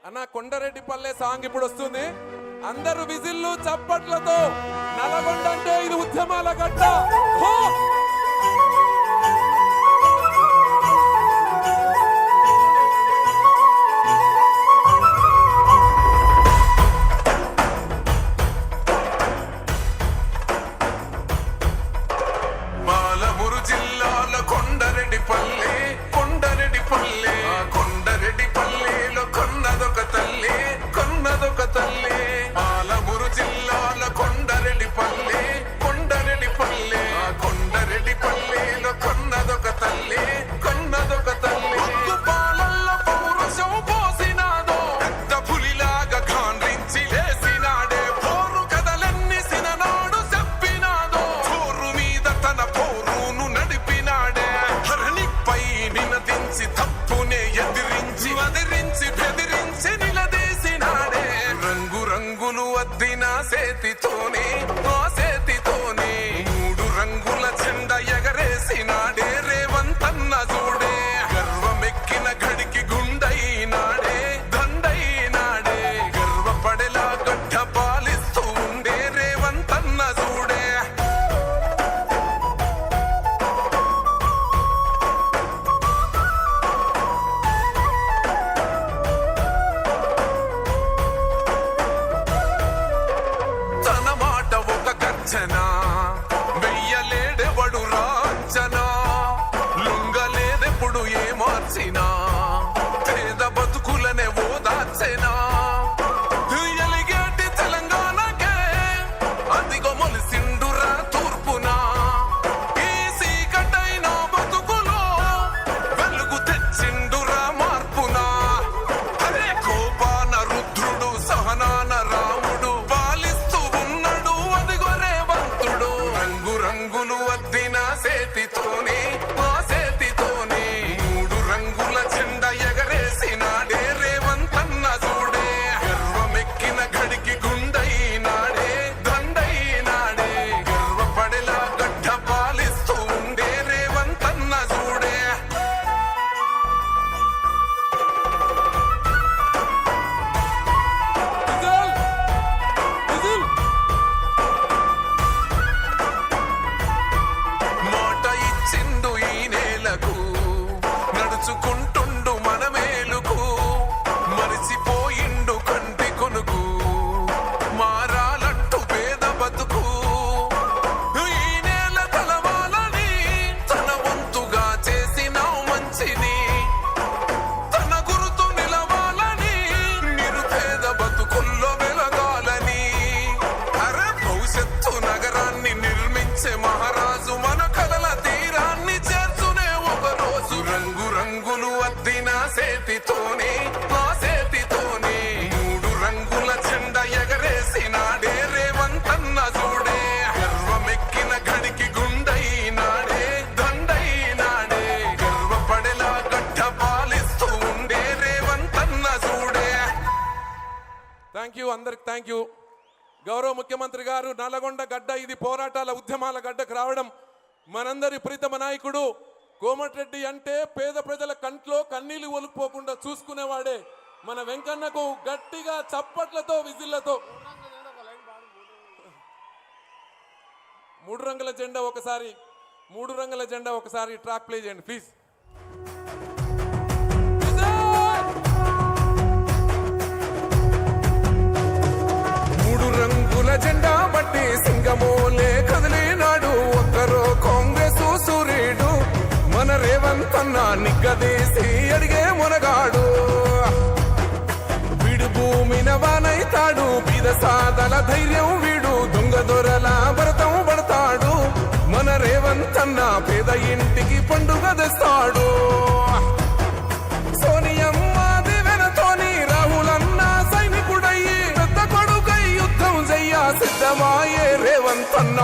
అన్న కొండరెడ్డిపల్లె సాంగ్ ఇప్పుడు వస్తుంది. అందరూ విజిల్లు చప్పట్లతో నల్గొండ అంటే ఇది ఉద్యమాల గడ్డ. పాలమూరు జిల్లాల కొండరెడ్డిపల్లె కొండరెడ్డిపల్లెలో కొన్నదొక తల్లి పాలమూరు జిల్లాల కొండరెడ్డిపల్లె కొండరెడ్డిపల్లెలో కొన్నదొక తల్లి పాలల్ల పౌరుషం పోసినాదో పెద్ద పులిలాగా కాండ్రించి లేసినాడే పోరు కథలన్నీ సిననాడు చెప్పినాదో పోరు మీద తన పోరును నడిపినాడే హరణిపై నినదించి తప్పునే ఎదిరించి బెదిరించి నిలదీసినాడే రంగు రంగులు అద్దిన సేతితోనే మూడు రంగుల జెండా ఎగరేసినాడే రేవంతన్న చూడే గర్వమెక్కిన గడికి గుండైనాడే దండైనాడే గర్వపడేలా గడ్డ పాలిస్తూ ఉండే రేవంతన్న చూడే తన మాట ఒక గర్జన వెయ్యలేడెవడు రాంచనా లొంగలేదెప్పుడు ఏ మార్చినా పేద బతుకులనే ఓదార్చెనా ఎలిగేటి తెలంగాణకే అదిగో మొలిసిండురా తూర్పునా ఈ సీకటైన బతుకులో వెలుగు తెచ్చిండురా మార్పునా అరే కోపాన రుద్రుడు సహనాన రాముడు పాలిస్తూ ఉన్నాడు అదిగో రేవంతుడు రంగు రంగులు అద్దిన సేతితోనే మూడు రంగుల జెండా ఎగరేసినాడే రేవంతన్న చూడే గర్వమెక్కిన గడికి గుండైనాడే దండైనాడే గర్వపడేలా గడ్డ పాలిస్తూ ఉండే రేవంతన్న చూడే విజిల్ మాట ఇచ్చిండు ఈ నేలకు నడుచుకుంటుండు మన మేలుకు మరిచిపోయిండు కంటి కొనుకు మారాలంటూ పేద బతుకు ఈ నేల తలవాలని తన వంతుగా చేసినావు మంచిని తన గురుతు నిలవాలని నిరుపేద బతుకుల్లో వెలగాలని అరే భవిష్యత్తు నగరాన్ని నిర్మించే మహారాజు మన కలల తీరాన్ని చేర్చునే ఒక రోజు రంగు రంగులు అద్దిన సేతితోనే మూడు రంగుల జెండా ఎగరేసినాడే రేవంతన్న చూడే గర్వమెక్కిన గడికి గుండైనాడే దండైనాడే గర్వపడేలా గడ్డ పాలిస్తూ ఉండే రేవంతన్న చూడే. థ్యాంక్ యూ, అందరికి థ్యాంక్ యూ. గౌరవ ముఖ్యమంత్రి గారు నల్గొండ గడ్డ ఇది పోరాటాల ఉద్యమాల గడ్డకు రావడం మనందరి ప్రీతమ నాయకుడు కోమటిరెడ్డి అంటే పేద ప్రజల కంట్లో కన్నీళ్లు ఒలుపుకోకుండా చూసుకునేవాడే మన వెంకన్నకు గట్టిగా చప్పట్లతో విజిల్లతో మూడు రంగుల జెండా ఒకసారి ట్రాక్ ప్లే చేయండి ప్లీజ్. మూడు రంగుల జెండా బట్టి సింగమోలే కదిలినాడు ఒక్కరో కాంగ్రెస్ సూర్యుడు మన రేవంతన్న నిగ్గదీసి అడిగే మునగాడు వీడు భూమిన వానైతాడు బీద సాదల ధైర్యం వీడు దొంగ దొరల భరతం పడతాడు మన రేవంతన్న పేద ఇంటికి పండుగ తెస్తాడు సోనియమ్మ దివెనతోని రాహులన్న సైనికుడయ్యి పెద్ద కొడుకై యుద్ధం చెయ్య సిద్ధమాయే రేవంతన్న